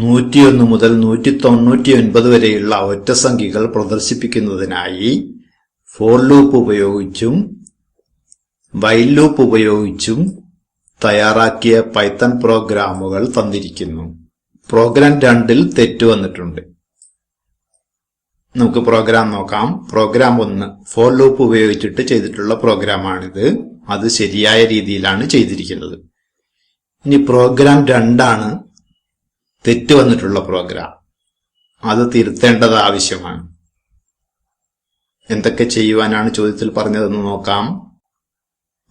101 മുതൽ 199 വരെയുള്ള ഒറ്റസംഖ്യകൾ പ്രദർശിപ്പിക്കുന്നതിനായി for loop ഉപയോഗിച്ചും വൈൽ ലൂപ്പ് ഉപയോഗിച്ചും തയ്യാറാക്കിയ പൈത്തൺ പ്രോഗ്രാമുകൾ തന്നിരിക്കുന്നു. പ്രോഗ്രാം 2ൽ തെറ്റ് വന്നിട്ടുണ്ട്. നമുക്ക് പ്രോഗ്രാം നോക്കാം. പ്രോഗ്രാം 1 ഫോർ ലൂപ്പ് ഉപയോഗിച്ചിട്ട് ചെയ്തിട്ടുള്ള പ്രോഗ്രാമാണിത്. അത് ശരിയായ രീതിയിലാണ് ചെയ്തിരിക്കുന്നത്. ഇനി പ്രോഗ്രാം 2 തെറ്റ് വന്നിട്ടുള്ള പ്രോഗ്രാം. അത് തിരുത്തേണ്ടത് ആവശ്യമാണ്. എന്തൊക്കെ ചെയ്യുവാനാണ് ചോദ്യത്തിൽ പറഞ്ഞതെന്ന് നോക്കാം.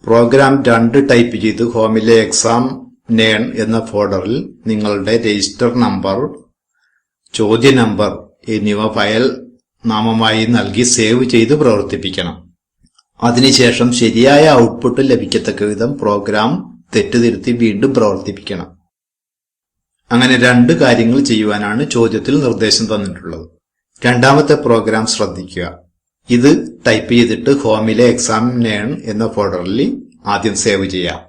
പ്രോഗ്രാം 2 ടൈപ്പ് ചെയ്ത് ഹോമിലെ എക്സാം നെയിം എന്ന ഫോൾഡറിൽ നിങ്ങളുടെ രജിസ്റ്റർ നമ്പർ, ചോദ്യ നമ്പർ എന്നിവ ഫയൽ നാമമായി നൽകി സേവ് ചെയ്ത് പ്രവർത്തിപ്പിക്കണം. അതിനുശേഷം ശരിയായ ഔട്ട്പുട്ട് ലഭിക്കത്തക്ക വിധം പ്രോഗ്രാം തെറ്റ് തിരുത്തി വീണ്ടും പ്രവർത്തിപ്പിക്കണം. അങ്ങനെ 2 കാര്യങ്ങൾ ചെയ്യുവാനാണ് ചോദ്യത്തിൽ നിർദ്ദേശം തന്നിട്ടുള്ളത്. രണ്ടാമത്തെ പ്രോഗ്രാം ശ്രദ്ധിക്കുക. ഇത് ടൈപ്പ് ചെയ്തിട്ട് ഹോമിലെ എക്സാം നെയിം എന്ന ഫോൾഡറിൽ ആദ്യം സേവ് ചെയ്യാം.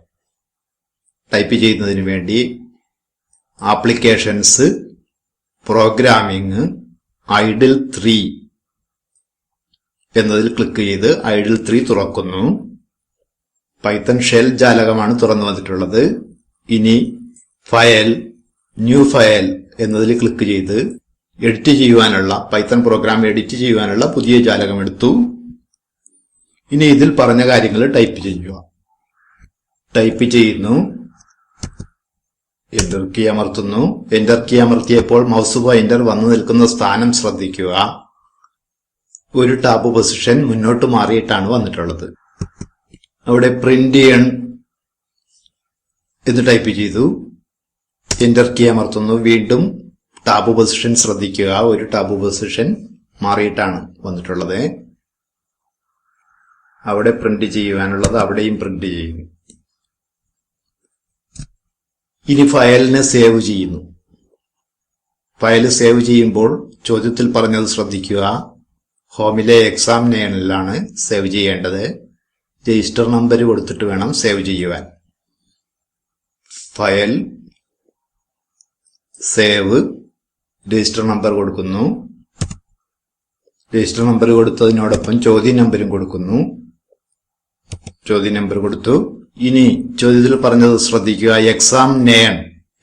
ടൈപ്പ് ചെയ്യുന്നതിന് വേണ്ടി ആപ്ലിക്കേഷൻസ്, പ്രോഗ്രാമിംഗ്, ഐഡിൽ 3 എന്നതിൽ ക്ലിക്ക് ചെയ്ത് ഐഡിൽ 3 തുറക്കുന്നു. പൈത്തൺ ഷെൽ ജാലകമാണ് തുറന്നു വന്നിട്ടുള്ളത്. ഇനി ഫയൽ, ന്യൂ ഫയൽ എന്നതിൽ ക്ലിക്ക് ചെയ്ത് എഡിറ്റ് ചെയ്യുവാനുള്ള, പൈത്തൺ പ്രോഗ്രാം എഡിറ്റ് ചെയ്യുവാനുള്ള പുതിയ ജാലകം എടുത്തു. ഇനി ഇതിൽ പറഞ്ഞ കാര്യങ്ങൾ ടൈപ്പ് ചെയ്യുക. ടൈപ്പ് ചെയ്യുന്നു, എന്റർ കീ അമർത്തുന്നു. എന്റർ കീ അമർത്തിയപ്പോൾ മൗസ് പോയിന്റർ വന്നു നിൽക്കുന്ന സ്ഥാനം ശ്രദ്ധിക്കുക. ഒരു ടാബ് പൊസിഷൻ മുന്നോട്ട് മാറിയിട്ടാണ് വന്നിട്ടുള്ളത്. അവിടെ പ്രിന്റ് എന്ന് ടൈപ്പ് ചെയ്തു. എന്റർ കീ അമർത്തുന്നു. വീണ്ടും ടാബ് പൊസിഷൻ ശ്രദ്ധിക്കുക. ഒരു ടാബ് പൊസിഷൻ മാറിയിട്ടാണ് വന്നിട്ടുള്ളത്. അവിടെ പ്രിന്റ് ചെയ്യുവാനുള്ളത് അവിടെയും പ്രിന്റ് ചെയ്യുന്നു. ഇനി ഫയലിനെ സേവ് ചെയ്യുന്നു. ഫയൽ സേവ് ചെയ്യുമ്പോൾ ചോദ്യത്തിൽ പറഞ്ഞത് ശ്രദ്ധിക്കുക. ഹോമിലെ എക്സാം നെയിമിലാണ് സേവ് ചെയ്യേണ്ടത്. രജിസ്റ്റർ നമ്പർ കൊടുത്തിട്ട് വേണം സേവ് ചെയ്യുവാൻ. ഫയൽ, സേവ്, രജിസ്റ്റർ നമ്പർ കൊടുക്കുന്നു. രജിസ്റ്റർ നമ്പർ കൊടുത്തതിനോടൊപ്പം ചോദ്യ നമ്പരും കൊടുക്കുന്നു. ചോദ്യ നമ്പർ കൊടുത്തു. ഇനി ചോദ്യത്തിൽ പറഞ്ഞത് ശ്രദ്ധിക്കുക. എക്സാം നെയിം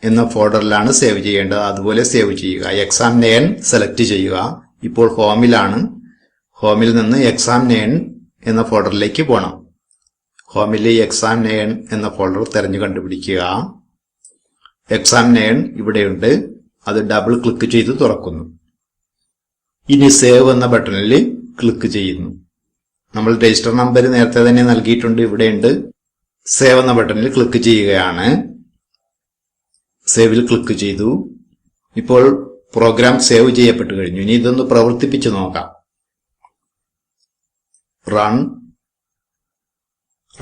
എന്ന ഫോൾഡറിലാണ് സേവ് ചെയ്യേണ്ടത്. അതുപോലെ സേവ് ചെയ്യുക. എക്സാം നെയിം സെലക്ട് ചെയ്യുക. ഇപ്പോൾ ഹോമിലാണ്. ഹോമിൽ നിന്ന് എക്സാം നെയിം എന്ന ഫോൾഡറിലേക്ക് പോകണം. ഹോമിലെ എക്സാം നെയിം എന്ന ഫോൾഡർ തെരഞ്ഞു കണ്ടുപിടിക്കുക. എക്സാം നെയിം ഇവിടെയുണ്ട്. അത് ഡബിൾ ക്ലിക്ക് ചെയ്ത് തുറക്കുന്നു. ഇനി സേവ് എന്ന ബട്ടണിൽ ക്ലിക്ക് ചെയ്യുന്നു. നമ്മൾ രജിസ്റ്റർ നമ്പർ നേരത്തെ തന്നെ നൽകിയിട്ടുണ്ട്. ഇവിടെയുണ്ട്. സേവ് എന്ന ബട്ടണിൽ ക്ലിക്ക് ചെയ്യുകയാണ്. സേവിൽ ക്ലിക്ക് ചെയ്തു. ഇപ്പോൾ പ്രോഗ്രാം സേവ് ചെയ്യപ്പെട്ടു കഴിഞ്ഞു. ഇനി ഇതൊന്ന് പ്രവർത്തിപ്പിച്ച് നോക്കാം.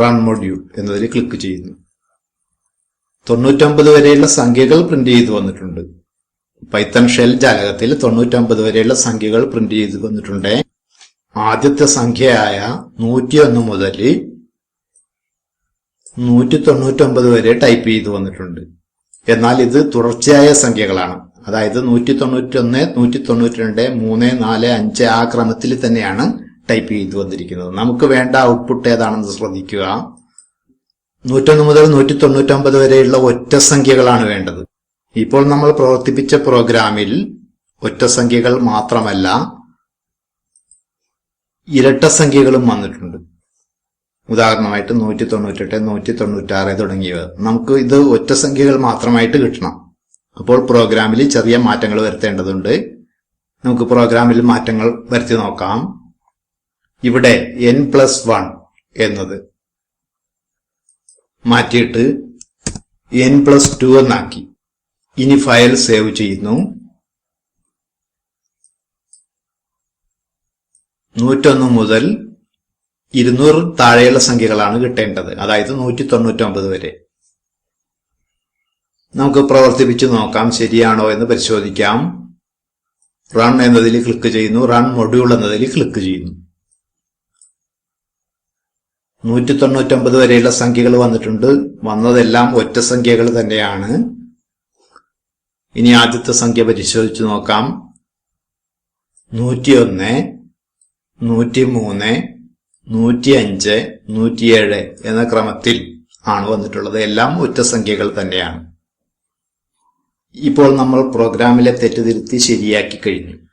റൺ മൊഡ്യൂൾ എന്നതിൽ ക്ലിക്ക് ചെയ്യുന്നു. 99 വരെയുള്ള സംഖ്യകൾ പ്രിന്റ് ചെയ്ത് വന്നിട്ടുണ്ട്. പൈത്തൺ ഷെൽ ജാലകത്തിൽ 99 വരെയുള്ള സംഖ്യകൾ പ്രിന്റ് ചെയ്ത് വന്നിട്ടുണ്ട്. ആദ്യത്തെ സംഖ്യയായ 101 മുതൽ 199 വരെ ടൈപ്പ് ചെയ്ത് വന്നിട്ടുണ്ട്. എന്നാൽ ഇത് തുടർച്ചയായ സംഖ്യകളാണ്. അതായത് 191, 192, 3, 4, 5 ആ ക്രമത്തിൽ തന്നെയാണ് ടൈപ്പ് ചെയ്ത് വന്നിരിക്കുന്നത്. നമുക്ക് വേണ്ട ഔട്ട്പുട്ട് ഏതാണെന്ന് ശ്രദ്ധിക്കുക. 101 മുതൽ 199 വരെയുള്ള ഒറ്റസംഖ്യകളാണ് വേണ്ടത്. ഇപ്പോൾ നമ്മൾ പ്രവർത്തിപ്പിച്ച പ്രോഗ്രാമിൽ ഒറ്റസംഖ്യകൾ മാത്രമല്ല ഇരട്ടസംഖ്യകളും വന്നിട്ടുണ്ട്. ഉദാഹരണമായിട്ട് 198, 196 തുടങ്ങിയവ. നമുക്ക് ഇത് ഒറ്റസംഖ്യകൾ മാത്രമായിട്ട് കിട്ടണം. അപ്പോൾ പ്രോഗ്രാമിൽ ചെറിയ മാറ്റങ്ങൾ വരുത്തേണ്ടതുണ്ട്. നമുക്ക് പ്രോഗ്രാമിൽ മാറ്റങ്ങൾ വരുത്തി നോക്കാം. ഇവിടെ n+1 എന്നത് മാറ്റിയിട്ട് n+2 എന്നാക്കി. ഇനി ഫയൽ സേവ് ചെയ്യുന്നു. 101 മുതൽ 200 താഴെയുള്ള സംഖ്യകളാണ് കിട്ടേണ്ടത്. അതായത് 199 വരെ. നമുക്ക് പ്രവർത്തിപ്പിച്ച് നോക്കാം. ശരിയാണോ എന്ന് പരിശോധിക്കാം. റൺ എന്നതിൽ ക്ലിക്ക് ചെയ്യുന്നു. റൺ മൊഡ്യൂൾ എന്നതിൽ ക്ലിക്ക് ചെയ്യുന്നു. 199 വരെയുള്ള സംഖ്യകൾ വന്നിട്ടുണ്ട്. വന്നതെല്ലാം ഒറ്റ സംഖ്യകൾ തന്നെയാണ്. ഇനി ആദ്യത്തെ സംഖ്യ പരിശോധിച്ച് നോക്കാം. 101, 103, 105, 107 എന്ന ക്രമത്തിൽ ആണ് വന്നിട്ടുള്ളത്. എല്ലാം ഒറ്റ സംഖ്യകൾ തന്നെയാണ്. ഇപ്പോൾ നമ്മൾ പ്രോഗ്രാമിലെ തെറ്റ് തിരുത്തി ശരിയാക്കി കഴിഞ്ഞു.